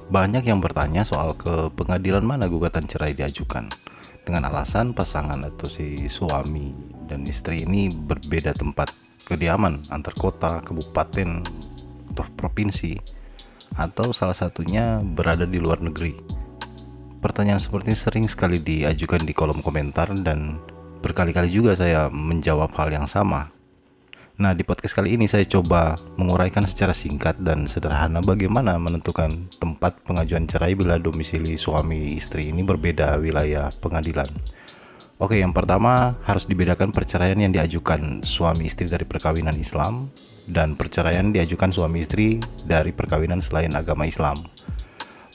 Banyak yang bertanya soal ke pengadilan mana gugatan cerai diajukan, dengan alasan pasangan atau si suami dan istri ini berbeda tempat kediaman antar kota, kabupaten, atau provinsi, atau salah satunya berada di luar negeri. Pertanyaan seperti ini sering sekali diajukan di kolom komentar dan berkali-kali juga saya menjawab hal yang sama. Nah, di podcast kali ini saya coba menguraikan secara singkat dan sederhana bagaimana menentukan tempat pengajuan cerai bila domisili suami istri ini berbeda wilayah pengadilan. Oke, yang pertama harus dibedakan perceraian yang diajukan suami istri dari perkawinan Islam dan perceraian diajukan suami istri dari perkawinan selain agama Islam.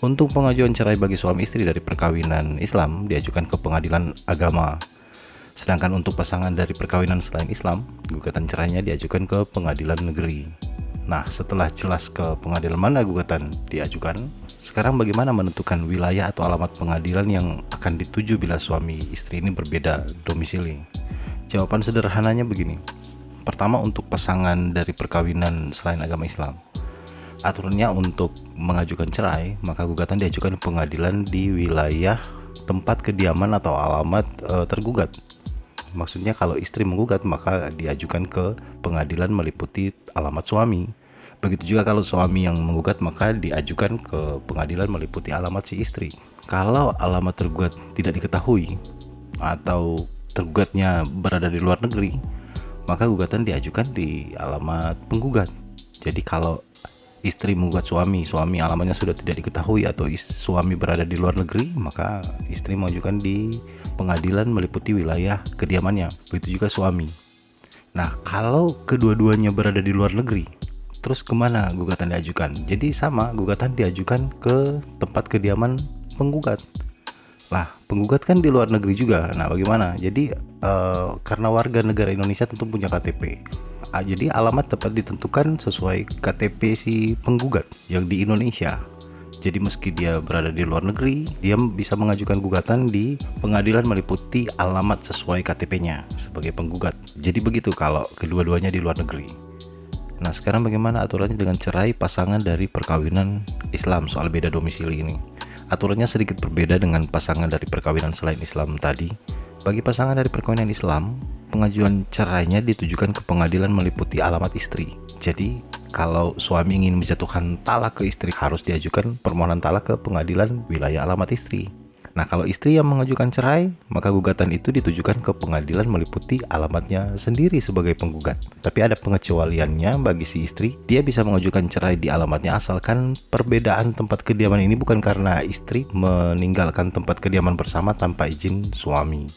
Untuk pengajuan cerai bagi suami istri dari perkawinan Islam diajukan ke pengadilan agama. Sedangkan untuk pasangan dari perkawinan selain Islam, gugatan cerainya diajukan ke pengadilan negeri. Nah, setelah jelas ke pengadilan mana gugatan diajukan, sekarang bagaimana menentukan wilayah atau alamat pengadilan yang akan dituju bila suami istri ini berbeda domisili? Jawaban sederhananya begini. Pertama, untuk pasangan dari perkawinan selain agama Islam, aturannya untuk mengajukan cerai, maka gugatan diajukan ke pengadilan di wilayah tempat kediaman atau alamat tergugat. Maksudnya kalau istri menggugat maka diajukan ke pengadilan meliputi alamat suami. Begitu juga kalau suami yang menggugat maka diajukan ke pengadilan meliputi alamat si istri. Kalau alamat tergugat tidak diketahui atau tergugatnya berada di luar negeri, maka gugatan diajukan di alamat penggugat. Jadi kalau istri menggugat suami alamatnya sudah tidak diketahui atau suami berada di luar negeri, maka istri mengajukan di pengadilan meliputi wilayah kediamannya. Begitu juga suami. Nah, kalau kedua-duanya berada di luar negeri, terus kemana gugatan diajukan? Jadi sama, gugatan diajukan ke tempat kediaman penggugat. Lah, penggugat kan di luar negeri juga. Nah, bagaimana? Jadi karena warga negara Indonesia tentu punya KTP. Jadi alamat dapat ditentukan sesuai KTP si penggugat yang di Indonesia. Jadi meski dia berada di luar negeri, dia bisa mengajukan gugatan di pengadilan meliputi alamat sesuai KTP-nya sebagai penggugat. Jadi begitu kalau kedua-duanya di luar negeri. Nah, sekarang bagaimana aturannya dengan cerai pasangan dari perkawinan Islam soal beda domisili ini? Aturannya sedikit berbeda dengan pasangan dari perkawinan selain Islam tadi. Bagi pasangan dari perkawinan Islam, pengajuan cerainya ditujukan ke pengadilan meliputi alamat istri. Jadi, kalau suami ingin menjatuhkan talak ke istri, harus diajukan permohonan talak ke pengadilan wilayah alamat istri. Nah, kalau istri yang mengajukan cerai, maka gugatan itu ditujukan ke pengadilan meliputi alamatnya sendiri sebagai penggugat. Tapi ada pengecualiannya bagi si istri. Dia bisa mengajukan cerai di alamatnya asalkan perbedaan tempat kediaman ini bukan karena istri meninggalkan tempat kediaman bersama tanpa izin suami.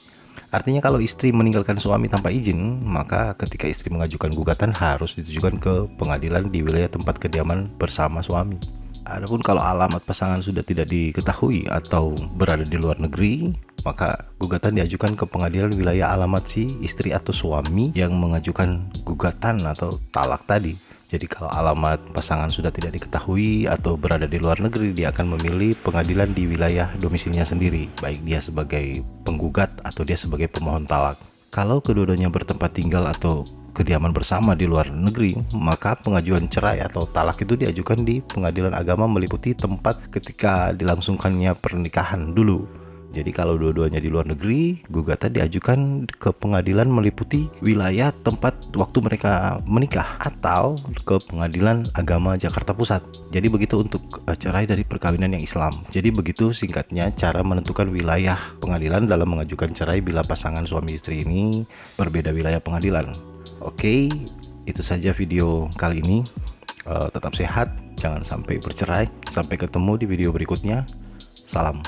Artinya kalau istri meninggalkan suami tanpa izin, maka ketika istri mengajukan gugatan harus ditujukan ke pengadilan di wilayah tempat kediaman bersama suami. Adapun kalau alamat pasangan sudah tidak diketahui atau berada di luar negeri, maka gugatan diajukan ke pengadilan wilayah alamat si istri atau suami yang mengajukan gugatan atau talak tadi. Jadi kalau alamat pasangan sudah tidak diketahui atau berada di luar negeri, dia akan memilih pengadilan di wilayah domisilinya sendiri, baik dia sebagai penggugat atau dia sebagai pemohon talak. Kalau kedua-duanya bertempat tinggal atau kediaman bersama di luar negeri, maka pengajuan cerai atau talak itu diajukan di pengadilan agama meliputi tempat ketika dilangsungkannya pernikahan dulu. Jadi kalau dua-duanya di luar negeri, gugatan diajukan ke pengadilan meliputi wilayah tempat waktu mereka menikah atau ke pengadilan agama Jakarta Pusat. Jadi begitu untuk cerai dari perkawinan yang Islam. Jadi begitu singkatnya cara menentukan wilayah pengadilan dalam mengajukan cerai bila pasangan suami istri ini berbeda wilayah pengadilan. Oke, itu saja video kali ini. Tetap sehat, jangan sampai bercerai. Sampai ketemu di video berikutnya. Salam.